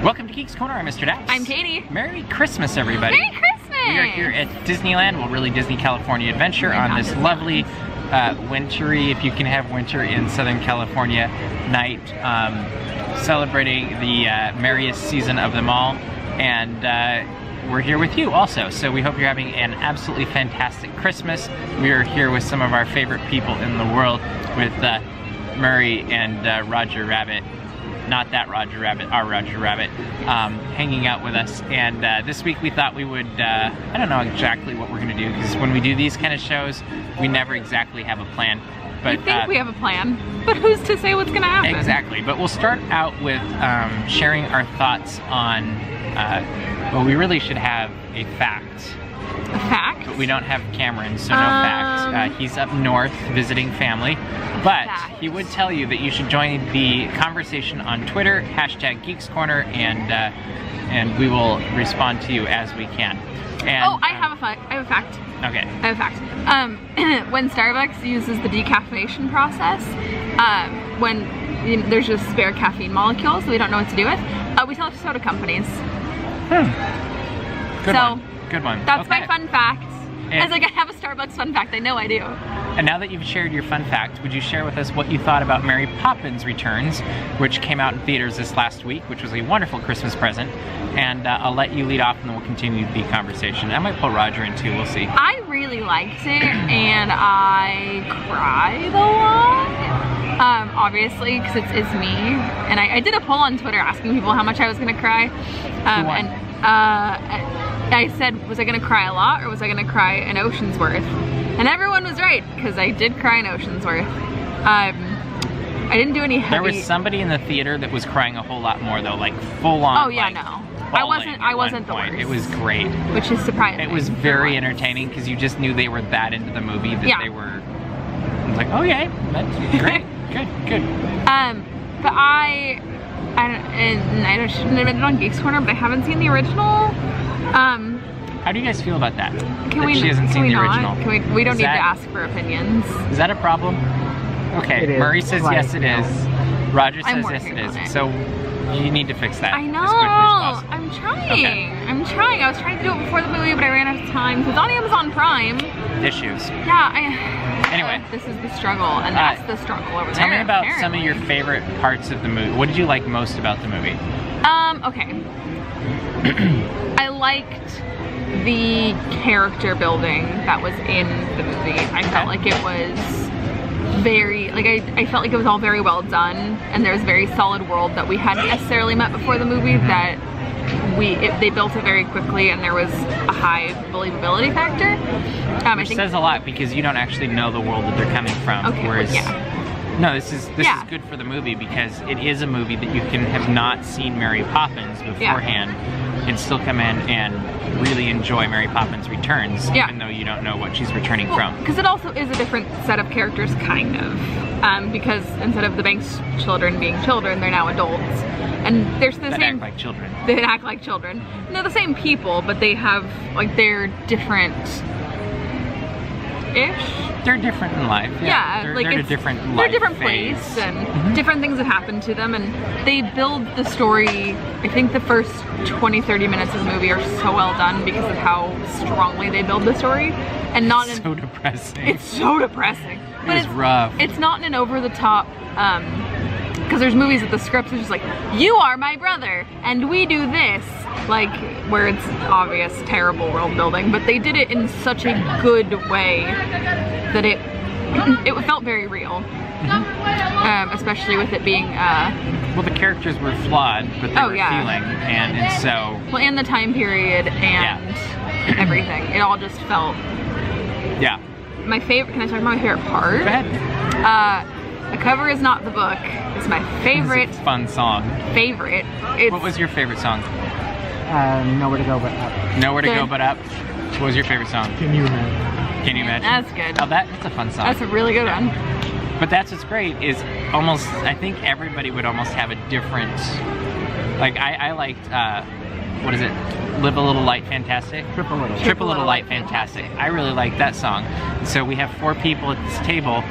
Welcome to Geeks Corner. I'm Mr. Daps. I'm Katie. Merry Christmas, everybody. Merry Christmas! We are here at Disneyland, well, really Disney California Adventure on this lovely, wintry, if you can have winter in Southern California, night, celebrating the merriest season of them all. And we're here with you also, so we hope you're having an absolutely fantastic Christmas. We are here with some of our favorite people in the world, with Murray and Roger Rabbit. Not that Roger Rabbit, our Roger Rabbit, hanging out with us. And this week we thought we would, I don't know exactly what we're gonna do, because when we do these kind of shows, we never exactly have a plan. But we think we have a plan, but who's to say what's gonna happen? Exactly, but we'll start out with sharing our thoughts on, well, we really should have a fact. A fact? But we don't have Cameron, so no fact. He's up north visiting family. But he would tell you that you should join the conversation on Twitter, #GeeksCorner, and we will respond to you as we can. And, I have a fact. Okay. I have a fact. When Starbucks uses the decaffeination process, when there's just spare caffeine molecules that we don't know what to do with, we tell it to soda companies. Good one. That's my fun fact. As like I have a Starbucks fun fact, I know I do. And now that you've shared your fun fact, would you share with us what you thought about Mary Poppins Returns, which came out in theaters this last week, which was a wonderful Christmas present. And I'll let you lead off and then we'll continue the conversation. I might pull Roger in too, we'll see. I really liked it and I cried a lot. Obviously, because it's me. And I did a poll on Twitter asking people how much I was gonna cry. I said, was I gonna cry a lot or was I gonna cry an ocean's worth? And everyone was right, because I did cry an ocean's worth. I didn't do any heavy... There was somebody in the theater that was crying a whole lot more though, like full on. Oh yeah, like, no. I wasn't the worst. It was great. Which is surprising. It was very entertaining because you just knew they were that into the movie that they were... I was like, oh yeah, that's great. Good. But I shouldn't have been on Geeks Corner, but I haven't seen the original. How do you guys feel about that? She hasn't seen the original. We don't need to ask for opinions. Is that a problem? Okay, Murray says yes it is. Roger says yes it is. So you need to fix that. I know. As quickly as possible. I'm trying. Okay. I'm trying. I was trying to do it before the movie, but I ran out of time. It's on Amazon Prime. Issues. Yeah. Anyway. This is the struggle, and that's the struggle over there. Tell me about some of your favorite parts of the movie. What did you like most about the movie? Okay. I liked the character building that was in the movie. I felt like it was very, like I felt like it was all very well done, and there's a very solid world that we hadn't necessarily met before the movie, that they built it very quickly, and there was a high believability factor. Which says a lot, because you don't actually know the world that they're coming from. Okay, whereas, no, this is good for the movie, because it is a movie that you can have not seen Mary Poppins beforehand and still come in and really enjoy Mary Poppins Returns, even though you don't know what she's returning from. Because it also is a different set of characters, kind of. Because instead of the Banks children being children, they're now adults. And there's the same... act like children. They act like children. They're the same people, but they have, like, they're different-ish. They're different in life. Yeah, they're at a different life They're a different phase. place, and different things have happened to them, and they build the story. I think the first 20-30 minutes of the movie are so well done because of how strongly they build the story, and not so depressing. It's so depressing. But it's rough. It's not in an over-the-top. Because there's movies that the scripts are just like, you are my brother, and we do this, like, where it's obvious, terrible world building, but they did it in such a good way that it felt very real. Especially with it being, well, the characters were flawed, but they were feeling, and so... Well, and the time period, and everything. It all just felt... Yeah. My favorite, can I talk about my favorite part? Go ahead. The cover is not the book. It's my favorite. It's a fun song. Favorite. What was your favorite song? Nowhere to Go But Up. Nowhere to Go But Up. What was your favorite song? Can You Imagine? Can You Imagine? That's good. Oh, that's a fun song. That's a really good one. But that's what's great, is almost, I think everybody would almost have a different, like I liked what is it? Live a Little Light Fantastic? Triple Little. Triple Little Light Fantastic. I really like that song. So we have 4 people at this table,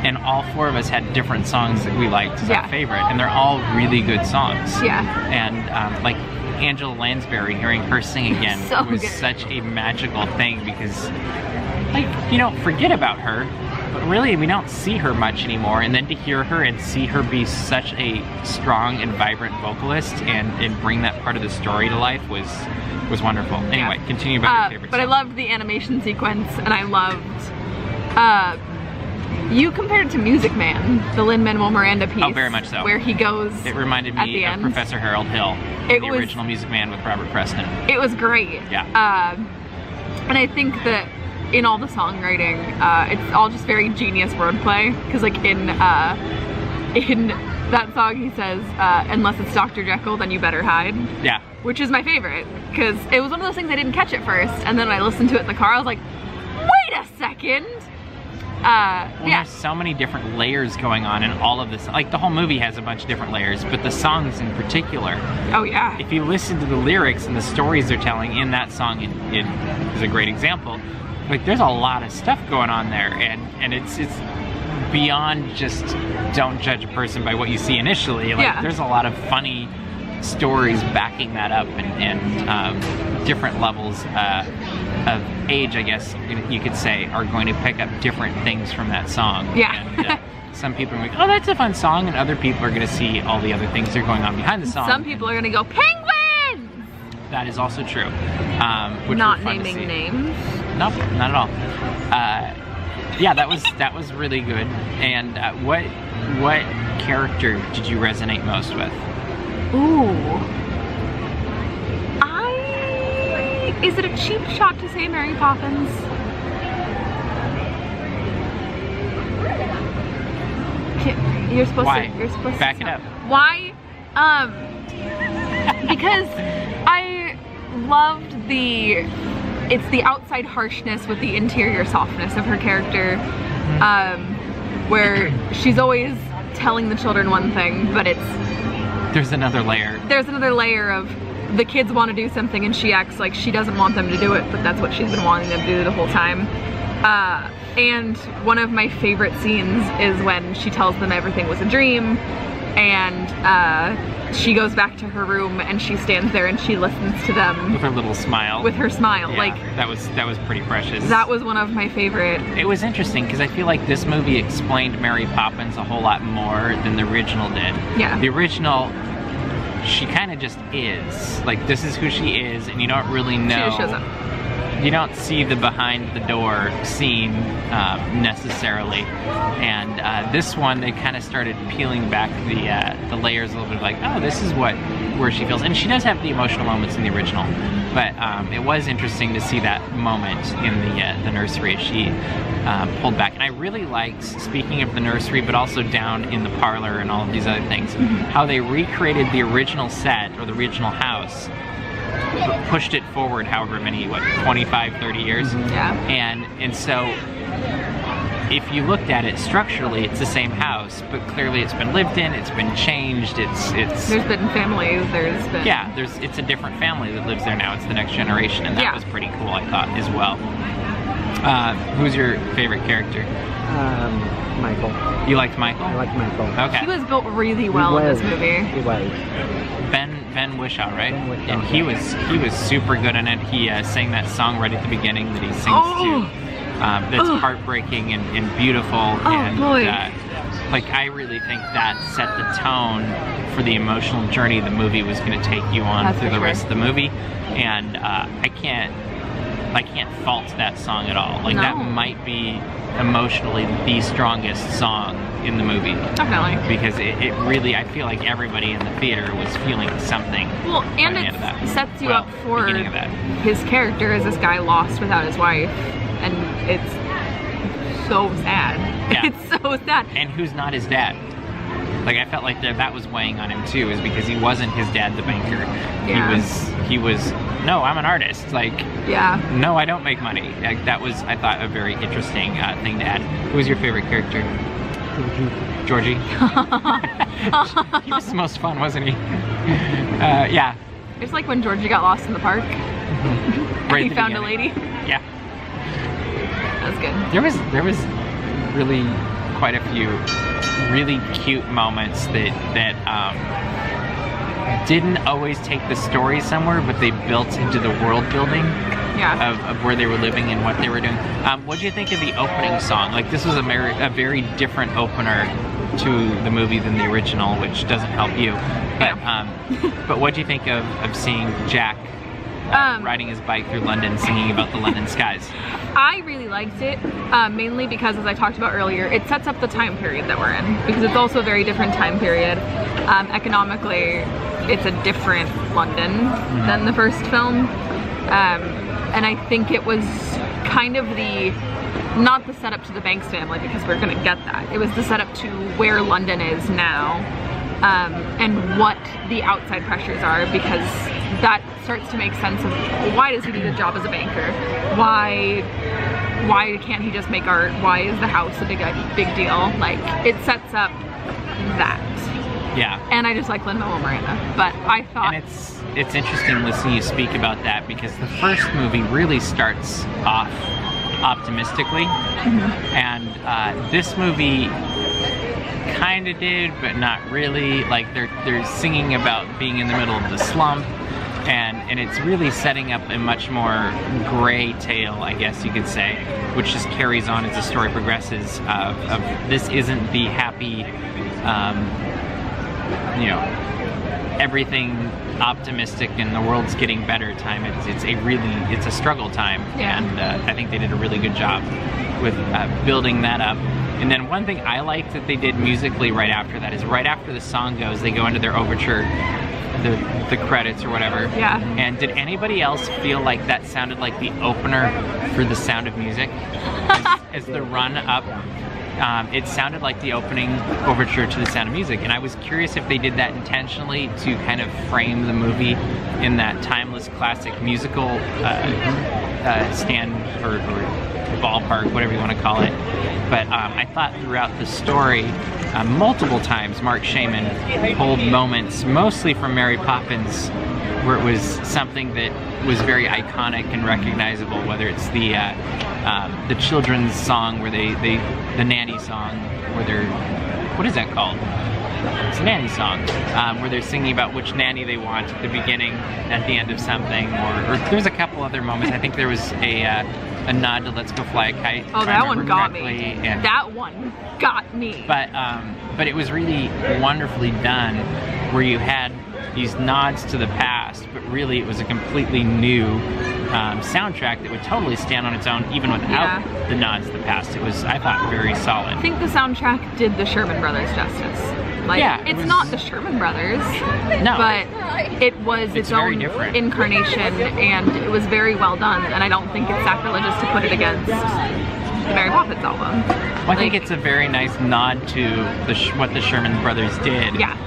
and all 4 of us had different songs that we liked as our favorite, and they're all really good songs. Yeah. And like Angela Lansbury, hearing her sing again So was good. such a magical thing, because like, you don't forget about her, but really we don't see her much anymore, and then to hear her and see her be such a strong and vibrant vocalist and bring that part of the story to life was wonderful. Anyway, continue about your favorite but song. I loved the animation sequence, and I loved you compared it to Music Man, the Lin-Manuel Miranda piece. Oh, very much so. Where he goes It reminded at me the of end. Professor Harold Hill, It the was- original Music Man with Robert Preston. It was great. Yeah. And I think that in all the songwriting, it's all just very genius wordplay. Because like in that song he says, unless it's Dr. Jekyll, then you better hide. Yeah. Which is my favorite. Because it was one of those things I didn't catch at first. And then when I listened to it in the car, I was like, wait a second. Well, Yeah. there's so many different layers going on in all of this. Like, the whole movie has a bunch of different layers, but the songs in particular, Oh yeah. if you listen to the lyrics and the stories they're telling in that song, it is a great example. Like, there's a lot of stuff going on there, and it's beyond just don't judge a person by what you see initially. Like, Yeah. there's a lot of funny stories backing that up, and different levels of age, I guess you could say, are going to pick up different things from that song. Yeah. And, some people are like, oh, that's a fun song, and other people are going to see all the other things that are going on behind the song. Some people are gonna go, penguins! That is also true. Which Not was fun to naming see. names. Nope, not at all. Yeah, that was really good. And what character did you resonate most with? Ooh. Is it a cheap shot to say Mary Poppins? You're supposed Why? to. You're supposed Back to. it up. Why? Because I loved it's the outside harshness with the interior softness of her character, where she's always telling the children one thing, but There's another layer. there's another layer of the kids want to do something and she acts like she doesn't want them to do it, but that's what she's been wanting them to do the whole time. And one of my favorite scenes is when she tells them everything was a dream, and she goes back to her room and she stands there and she listens to them With her little smile. with her smile. Yeah, Like, that was pretty precious. that was one of my favorite. It was interesting because I feel like this movie explained Mary Poppins a whole lot more than the original did. Yeah. The original, she kind of just is. Like, this is who she is, and you don't really know. She just shows up. You don't see the behind the door scene necessarily, and this one they kind of started peeling back the layers a little bit. Like, oh, this is where she feels, and she does have the emotional moments in the original, but it was interesting to see that moment in the nursery as she pulled back. And I really liked, speaking of the nursery, but also down in the parlor and all of these other things, how they recreated the original set or the original house. Pushed it forward however many, 25, 30 years. Yeah. And so if you looked at it structurally, it's the same house, but clearly it's been lived in, it's been changed, it's There's been families, there's been... yeah, it's a different family that lives there now. It's the next generation, and that Yeah. was pretty cool, I thought, as well. Who's your favorite character? Michael. You liked Michael? I like Michael. Okay. He was built really well in this movie. He was. Ben Whishaw, right? Ben Whishaw, And he was super good in it. He sang that song right at the beginning that he sings Oh. to. That's heartbreaking and beautiful. And boy. like, I really think that set the tone for the emotional journey the movie was going to take you on That's through for the sure. rest of the movie. And I can't fault that song at all. Like, that No. might be emotionally the strongest song in the movie. Definitely. Because it really, I feel like everybody in the theater was feeling something. Well, and by the end of that. it sets you Well, up for beginning of that. his character as this guy lost without his wife, and it's so sad. Yeah. It's so sad. And who's not his dad? Like, I felt like that was weighing on him too, is because he wasn't his dad, the banker. Yeah. He was, no, I'm an artist. Like, Yeah. no, I don't make money. Like, that was, I thought, a very interesting thing to add. Who was your favorite character? Georgie. He was the most fun, wasn't he? Yeah. It's like when Georgie got lost in the park. And Right he at the found a beginning. lady. Yeah. That was good. There was really quite a few really cute moments that didn't always take the story somewhere, but they built into the world building Yeah. of where they were living and what they were doing. What do you think of the opening song? Like, this was a very different opener to the movie than the original, which doesn't help you. But but what do you think of seeing Jack riding his bike through London, singing about the London skies? I really liked it, mainly because, as I talked about earlier, it sets up the time period that we're in, because it's also a very different time period. Economically, it's a different London than the first film. And I think it was kind of not the setup to the Banks family, because we're gonna get that. It was the setup to where London is now, and what the outside pressures are, because that starts to make sense of why does he need a job as a banker? Why can't he just make art? Why is the house a big deal? Like, it sets up that. Yeah. And I just like Lin-Manuel Miranda, but I thought... And it's interesting listening you speak about that, because the first movie really starts off optimistically, and this movie kind of did, but not really. Like, they're singing about being in the middle of the slump, and it's really setting up a much more gray tale, I guess you could say, which just carries on as the story progresses. Of this isn't the happy, you know, everything optimistic and the world's getting better time. It's a struggle time, and I think they did a really good job with building that up. And then one thing I liked that they did musically right after that is right after the song goes, they go into their overture, the credits or whatever. Yeah. And did anybody else feel like that sounded like the opener for The Sound of Music? As the run up, it sounded like the opening overture to The Sound of Music, and I was curious if they did that intentionally to kind of frame the movie in that timeless classic musical stand or ballpark, whatever you want to call it. But I thought throughout the story, multiple times Mark Shaman pulled moments, mostly from Mary Poppins, where it was something that was very iconic and recognizable, whether it's the children's song where the nanny song, where they're, what is that called? It's a nanny song, where they're singing about which nanny they want at the beginning, at the end of something, or there's a couple other moments. I think there was a nod to Let's Go Fly a Kite. Oh, that one got me. And, that one got me. but it was really wonderfully done, where you had these nods to the past, but really it was a completely new soundtrack that would totally stand on its own even without the nods to the past. It was, I thought, very solid. I think the soundtrack did the Sherman Brothers justice. Like, Yeah, it's not the Sherman Brothers, No. but it was its very own different. incarnation, and it was very well done, and I don't think it's sacrilegious to put it against the Mary Poppins album. Well, I think it's a very nice nod to what the Sherman Brothers did. Yeah.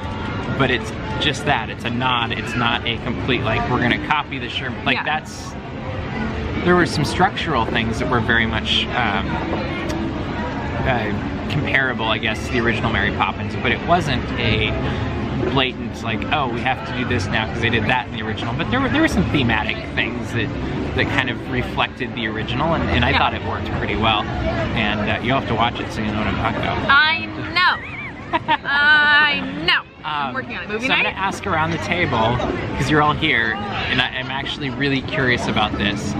But it's just that, it's a nod. It's not a complete, like, we're gonna copy the Sherman, like, that's, there were some structural things that were very much comparable, I guess, to the original Mary Poppins, but it wasn't a blatant, like, oh, we have to do this now because they did that in the original. But there were some thematic things that kind of reflected the original, and I thought it worked pretty well. And you'll have to watch it so you know what I'm talking about. I know. I know. I'm working on it. Movie so night? I'm going to ask around the table, because you're all here, and I'm actually really curious about this.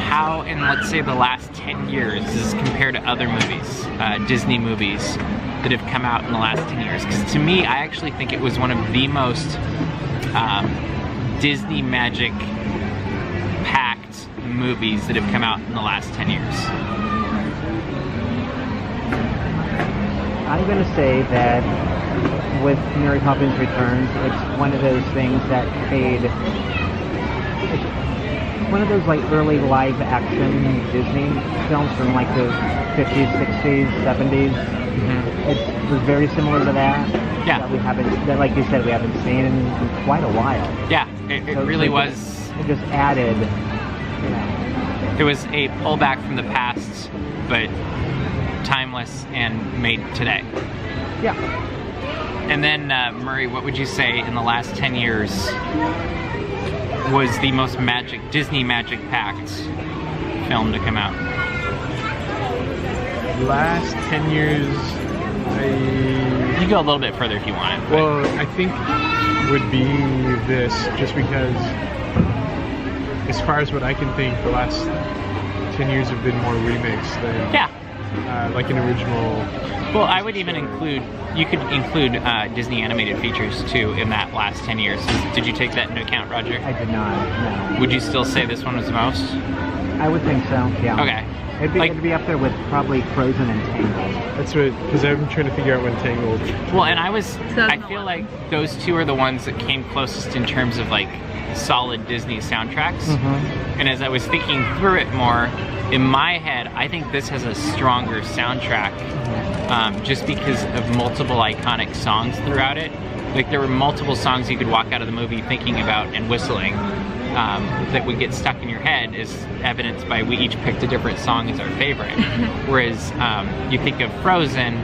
How, in, let's say, the last 10 years, this is compared to other movies, Disney movies, that have come out in the last 10 years? Because to me, I actually think it was one of the most Disney magic packed movies that have come out in the last 10 years. I'm going to say that with Mary Poppins Returns, it's one of those things that paid... It's one of those like early live action Disney films from like the 50s, 60s, 70s. Mm-hmm. It was very similar to that. Yeah. That we haven't, that, like you said, we haven't seen in quite a while. Yeah, it really was. It just added, you know. It was a pullback from the past, but timeless and made today. Yeah. And then, Murray, what would you say in the last 10 years was the most Disney magic packed film to come out? Last 10 years, You can go a little bit further if you want. But well, I think would be this, just because as far as what I can think, the last 10 years have been more remix than like an original. Well, I would even include, you could include Disney animated features too in that last 10 years. Did you take that into account, Roger? I did not, no. Would you still say this one was the most? I would think so, yeah. Okay. It'd be up there with probably Frozen and Tangled. That's what, because I'm trying to figure out when Tangled. Well, and I feel like those two are the ones that came closest in terms of like solid Disney soundtracks. And as I was thinking through it more, in my head, I think this has a stronger soundtrack just because of multiple iconic songs throughout it. Like there were multiple songs you could walk out of the movie thinking about and whistling that would get stuck in your head, as evidenced by we each picked a different song as our favorite. Whereas you think of Frozen,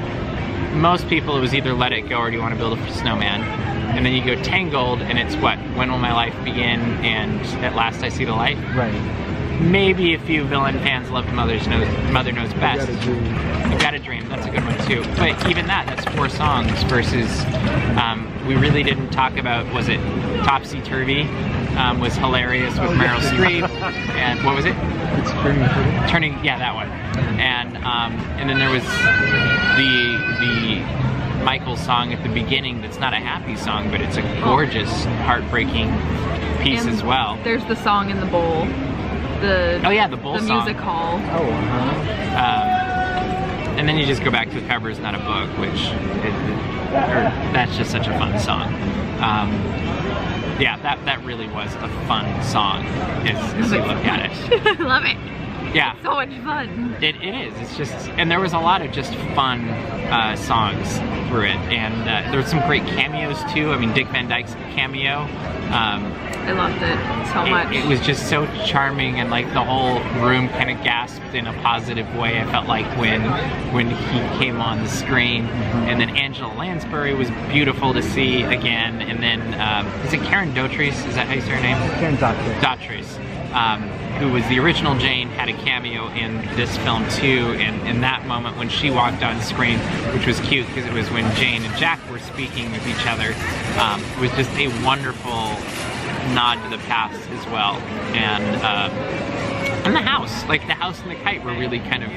most people it was either Let It Go or Do You Want to Build a Snowman? And then you go Tangled and it's what? When Will My Life Begin? And At Last I See the Light? Right. Maybe a few villain fans loved Mother Knows Best. You Gotta Dream, that's a good one too. But even that's 4 songs versus, we really didn't talk about, was it Topsy Turvy? Was hilarious with Meryl Streep. And what was it? It's Turning, yeah, that one. And then there was the Michael song at the beginning that's not a happy song, but it's a gorgeous, heartbreaking piece And as well. There's the song in the bowl. The bowl the song. music hall. And then you just go back to Cover Is Not a Book, which that's just such a fun song. Yeah, that really was a fun song as you look at it. I love it. Yeah. So much fun. It is. It's just, and there was a lot of just fun songs through it, and there were some great cameos too. I mean, Dick Van Dyke's cameo. I loved it so much. It was just so charming, and like the whole room kind of gasped in a positive way. I felt like when he came on the screen, and then Angela Lansbury was beautiful to see again. And then is it Karen Dotrice? Is that how you say her name? Karen Dotrice. Dotrice. Who was the original Jane, had a cameo in this film too, and in that moment when she walked on screen, which was cute because it was when Jane and Jack were speaking with each other, it was just a wonderful nod to the past as well. And the house, like the house and the kite were really kind of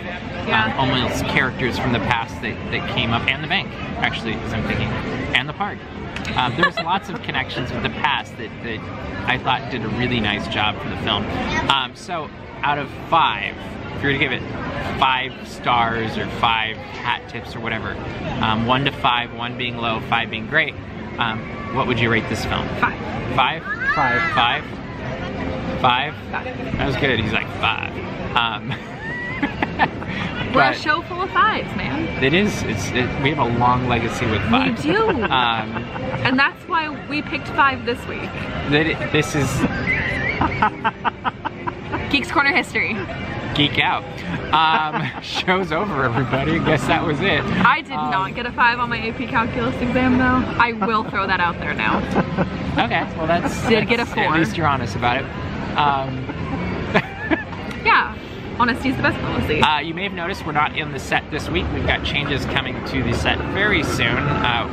almost characters from the past that came up, and the bank, actually, as I'm thinking, and the park. There's lots of connections with the past that I thought did a really nice job for the film. So out of 5, if you were to give it 5 stars or 5 hat tips or whatever, 1 to 5, 1 being low, 5 being great, what would you rate this film? 5. 5? 5. 5? 5? That was good. He's like 5. We're a show full of 5s, man. It is. We have a long legacy with 5. We do. And that's why we picked 5 this week. This is Geeks Corner history. Geek out. Show's over, everybody. I guess that was it. I did not get a 5 on my AP Calculus exam, though. I will throw that out there now. Okay, well that's... Did get a 4. At least you're honest about it. Yeah. Honesty is the best policy. You may have noticed we're not in the set this week. We've got changes coming to the set very soon.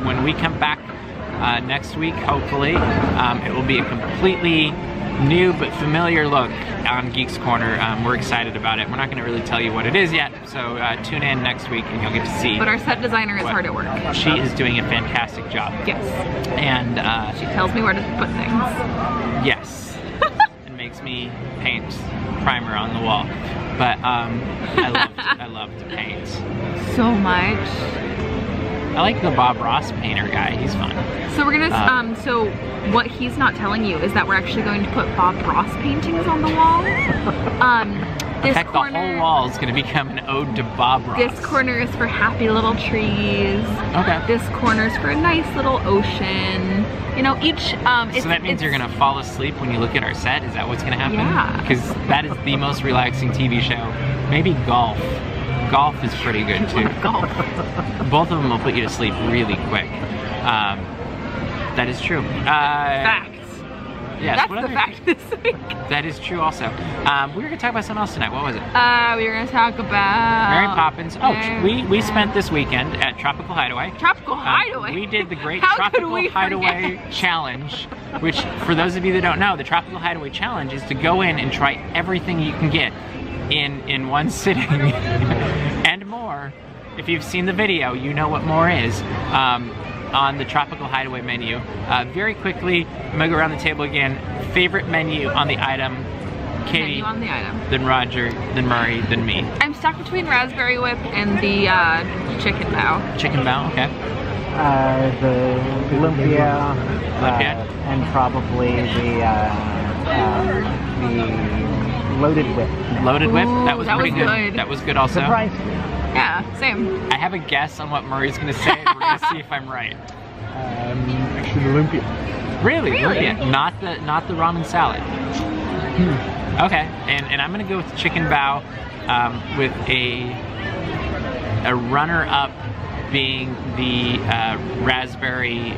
When we come back next week, hopefully, it will be a completely new but familiar look on Geeks Corner. We're excited about it. We're not going to really tell you what it is yet, so tune in next week and you'll get to see. But our set designer is hard at work. She is doing a fantastic job. Yes. And she tells me where to put things. Yes. And makes me paint primer on the wall. But I love to paint. So much. I like the Bob Ross painter guy. He's fun. So we're gonna so what he's not telling you is that we're actually going to put Bob Ross paintings on the wall. In fact, the whole wall is going to become an ode to Bob Ross. This corner is for happy little trees. Okay. This corner is for a nice little ocean. You know, each so that means you're gonna fall asleep when you look at our set? Is that what's gonna happen? Yeah. Because that is the most relaxing TV show. Maybe golf. Golf is pretty good too. Golf. Both of them will put you to sleep really quick. That is true. Facts. Yes. That's what the other- fact this week. That is true also. We were gonna talk about something else tonight. What was it? We were gonna talk about Mary Poppins. Oh, Mary we spent this weekend at Tropical Hideaway. Tropical Hideaway. We did the great How could Tropical we Hideaway forget? Challenge, which, for those of you that don't know, the Tropical Hideaway Challenge is to go in and try everything you can get in one sitting and more. If you've seen the video, you know what more is. On the Tropical Hideaway menu. Very quickly, I'm gonna go around the table again. Favorite menu on the item? Katie, Menu on the item. then Roger, then Murray, then me. I'm stuck between raspberry whip and the chicken bao. Chicken bao, okay. The lumpia, Lumpia. and probably the loaded whip. Loaded whip, Ooh, that was that pretty was good. good. That was good also. Surprise! Yeah, same. I have a guess on what Murray's gonna say. We're gonna see if I'm right. Actually, the lumpia. Really? Really? Lumpia. Not the ramen salad. Okay, and I'm gonna go with chicken bao, with a runner-up being the raspberry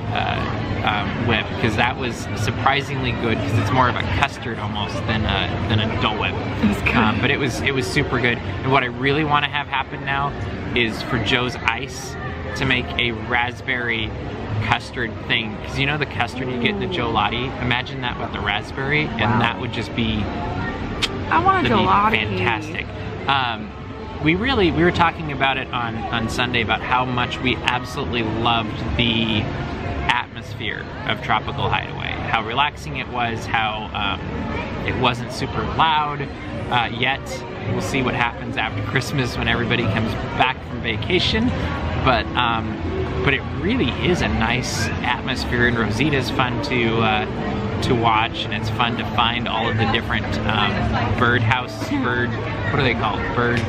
whip, because that was surprisingly good, because it's more of a custard almost than a Dole Whip. It's good. But it was super good. And what I really want to have happen now is for Joe's Ice to make a raspberry custard thing, because you know the custard you get in the gelati? Imagine that with the raspberry, and Wow. that would just be I want a that'd be gelati. fantastic. We were talking about it on Sunday about how much we absolutely loved the atmosphere of Tropical Hideaway, how relaxing it was, how it wasn't super loud yet. We'll see what happens after Christmas when everybody comes back from vacation, but it really is a nice atmosphere, and Rosita's fun to watch, and it's fun to find all of the different bird what are they called? Bird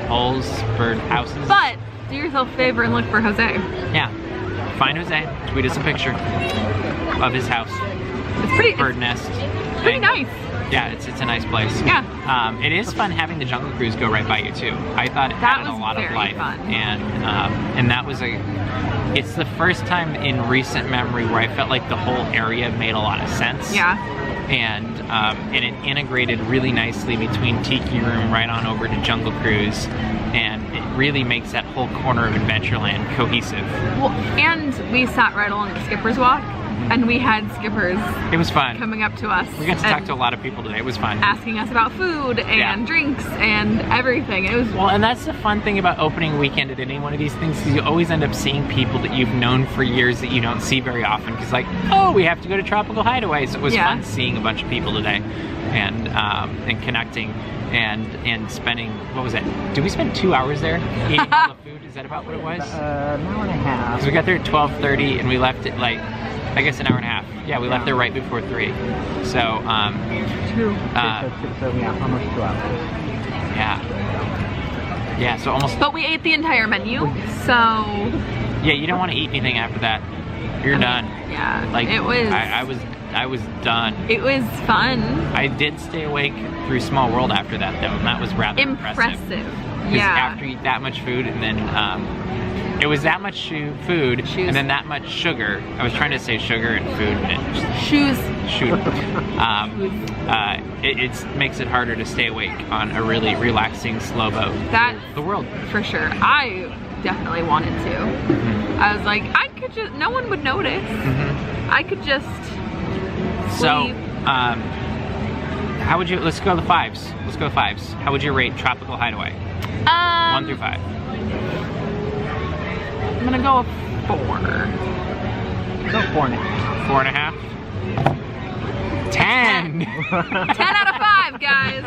holes, bird houses. But do yourself a favor and look for Jose. Yeah, find Jose, tweet us a picture of his house, It's pretty nest. pretty thing. nice. Yeah, it's a nice place. Yeah. It is fun having the Jungle Cruise go right by you too. I thought it That added a was lot of very life, fun. and that was it's the first time in recent memory where I felt like the whole area made a lot of sense. Yeah. And it integrated really nicely between Tiki Room right on over to Jungle Cruise, and it really makes that whole corner of Adventureland cohesive. Well, and we sat right along the Skipper's Walk, and we had skippers It was fun. coming up to us. We got to and talk to a lot of people today. It was fun. asking us about food and Yeah. drinks and everything. It was Well, and that's the fun thing about opening weekend at any one of these things, is you always end up seeing people that you've known for years that you don't see very often, because like, oh, we have to go to Tropical Hideaway, so it was Yeah. fun seeing a bunch of people today, and connecting and spending, what was it? Did we spend 2 hours there eating all the food? Is that about what it was? An hour and a half. Because we got there at 12:30 and we left at like, I guess an hour and a half. Yeah, we left there right before 3. So, So yeah, almost 2 hours. yeah, so almost. but we ate the entire menu, so Yeah, you don't want to eat anything after that. You're done. yeah, Like it was I was done. it was fun. I did stay awake through Small World after that though, and that was rather impressive. Because Yeah. after you eat that much food, and then it was that much food, Shoes. and then that much sugar. I was trying to say sugar and food, and it just Shoes. shoot. It makes it harder to stay awake on a really relaxing slow boat. That's The world. for sure. I definitely wanted to. I was like, I could just, no one would notice. I could just So, sleep. how would you? Let's go to the 5s. Let's go 5s. How would you rate Tropical Hideaway? 1 through 5. I'm gonna go a 4. Go 4.5. 4.5. 10. 10 out of 5, guys.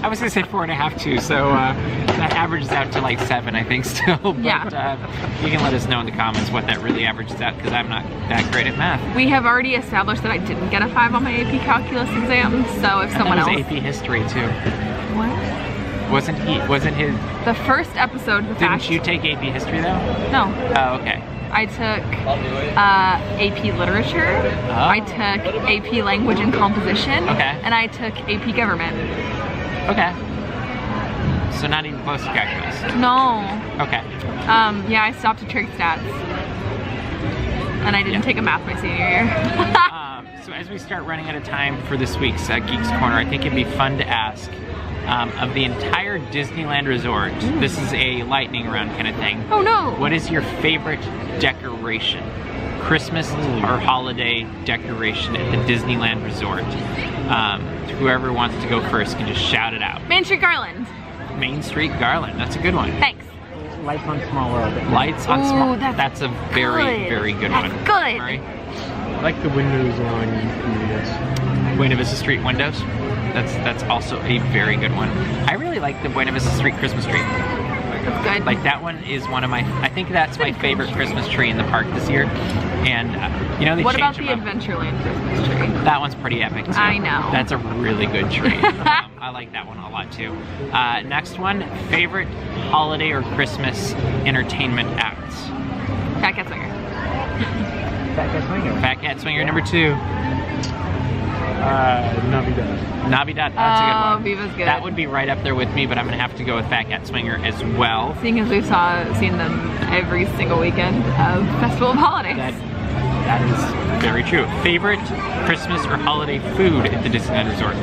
I was gonna say 4.5 too, so that averages out to like 7, I think, still. But, Yeah. You can let us know in the comments what that really averages out, because I'm not that great at math. We have already established that I didn't get a 5 on my AP Calculus exam, so if someone That was else... AP History too. What? Wasn't his? The first episode, the fact... Didn't you take AP History though? No. Oh, okay. I took AP Literature, Oh. I took AP Language and Composition, Okay. and I took AP Government. Okay. So not even close to calculus. No. Okay. Yeah, I stopped at trig stats. And I didn't Yeah. take a math my senior year. So as we start running out of time for this week's Geeks Corner, I think it'd be fun to ask, of the entire Disneyland resort, this is a lightning round kind of thing. Oh no! What is your favorite decoration? Christmas or holiday decoration at the Disneyland resort? Whoever wants to go first can just shout it out. Main Street Garland. Main Street Garland, that's a good one. Thanks. Lights on Small World. Lights on Small Ooh, that's a very, very good That's one. good. Murray? I like the windows along the Buena Vista Street windows. That's also a very good one. I really like the Buena Vista Street Christmas tree. That's good. Like that one is one of my, I think that's my favorite Christmas tree in the park this year. And you know, they what about change the them up. Adventureland Christmas tree? That one's pretty epic too. I know. That's a really good tree. I like that one a lot too. Next one, favorite holiday or Christmas entertainment acts. Fat Cat Swinger. Fat Cat Swinger. Fat Cat Swinger number 2. Navidad. Navidad, that's a good one. Viva's good. That would be right up there with me, but I'm gonna have to go with Fat Cat Swinger as well. Seeing as we've seen them every single weekend of Festival of Holidays. That is very true. Favorite Christmas or holiday food at the Disneyland Resort?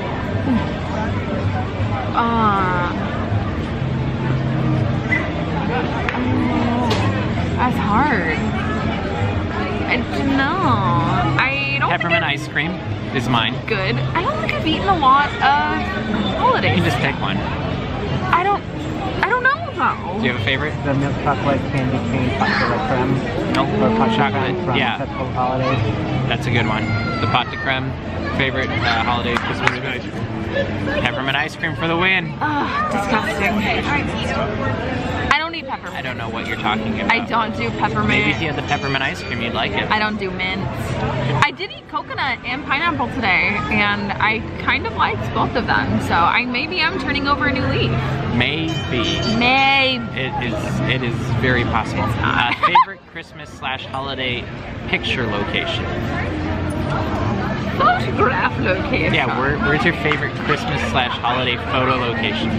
That's hard. I don't know. I don't Peppermint think ice cream is mine. good. I don't think I've eaten a lot of You holidays. can just pick one. I don't know though. Do you have a favorite? The milk chocolate candy cane chocolate creme. Milk Or chocolate chocolate, creme from yeah. Festival of Holidays. That's a good one. The pot de creme. Favorite holiday Christmas Peppermint ice cream. Peppermint ice cream for the win. Ugh, disgusting. I don't eat peppermint. I don't know what you're talking about. I don't do peppermint. Maybe if you had the peppermint ice cream, you'd like it. I don't do mint. I did eat coconut and pineapple today, and I kind of liked both of them. So maybe I'm turning over a new leaf. Maybe. Maybe. It is very possible. It's not. Favorite Christmas/holiday picture location? Photograph location. Yeah, where's your favorite Christmas/holiday photo location?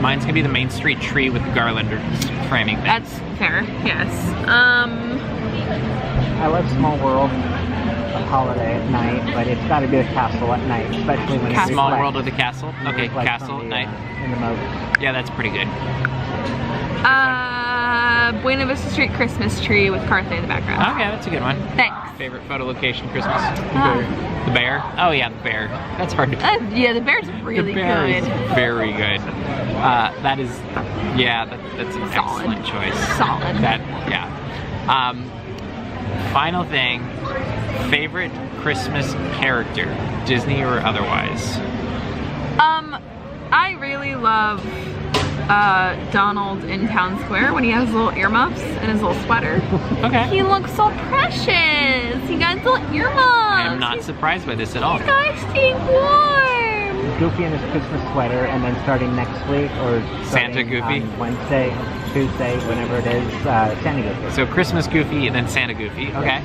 Mine's gonna be the Main Street tree with the garland framing thing. That's fair. Yes. I love Small World holiday at night, but it's got to be a castle at night, especially when it's Small reflects- World of the Castle. Okay, reflects castle on the, night. in the moat. Yeah, that's pretty good. Buena Vista Street Christmas tree with Carthay in the background. Okay, that's a good one. Thanks. Favorite photo location Christmas? Ah. The bear? Oh yeah, the bear. That's hard to. Yeah, the bear's really the bear good. is very good. That is, yeah, that's an Solid. excellent choice. Solid. That, yeah. Final thing, favorite Christmas character, Disney or otherwise? I really love Donald in Town Square when he has little earmuffs and his little sweater. Okay. He looks so precious. He got his little earmuffs. I am not surprised by this at all. Guys, staying warm. Goofy in his Christmas sweater, and then starting next week or Santa starting Goofy? on Wednesday, Tuesday, whenever it is, Santa Goofy. So Christmas Goofy and then Santa Goofy. Okay.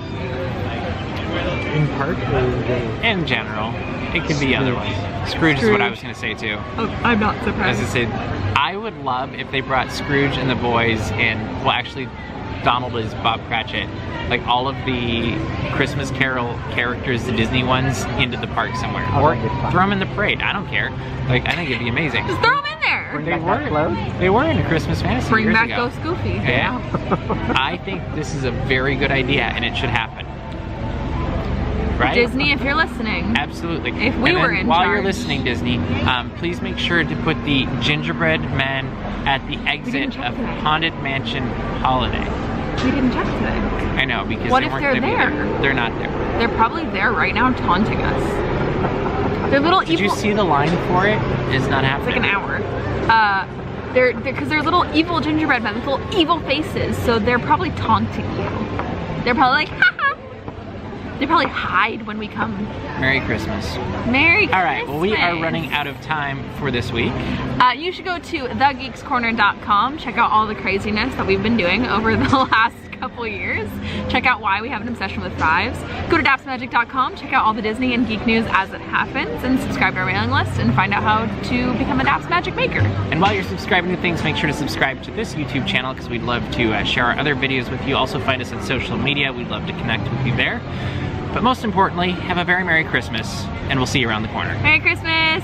In park or In general, it could be otherwise. Scrooge is what I was gonna say too. Oh, I'm not As surprised. I said, I would love if they brought Scrooge and the boys and, well actually Donald is Bob Cratchit, like all of the Christmas Carol characters, the Disney ones, into the park somewhere. Oh, Or that'd be fun. throw them in the parade, I don't care. Like, I think it'd be amazing. Just throw him in there. Bring They back that float. They were in a Christmas Fantasy Bring years back ago. Ghost Goofy. Yeah. I think this is a very good idea and it should happen. Right? Disney, if you're listening. Absolutely. If we And were then in while charge. you're listening, Disney, please make sure to put the gingerbread man at the exit check of today. Haunted Mansion Holiday. We didn't check today. I know, because What they if weren't they're gonna be there? They're not there. They're probably there right now taunting us. They're little Did evil. you see the line for it? It's not It's happening. like an hour. Because they're little evil gingerbread men with little evil faces, so they're probably taunting you. They're probably like, haha. They probably hide when we come. Merry Christmas. Merry Christmas. All right, well, we are running out of time for this week. You should go to thegeekscorner.com, check out all the craziness that we've been doing over the last couple years. Check out why we have an obsession with 5s. Go to dapsmagic.com, check out all the Disney and geek news as it happens, and subscribe to our mailing list and find out how to become a DAPS Magic maker. And while you're subscribing to things, make sure to subscribe to this YouTube channel because we'd love to share our other videos with you. Also find us on social media. We'd love to connect with you there. But most importantly, have a very Merry Christmas, and we'll see you around the corner. Merry Christmas!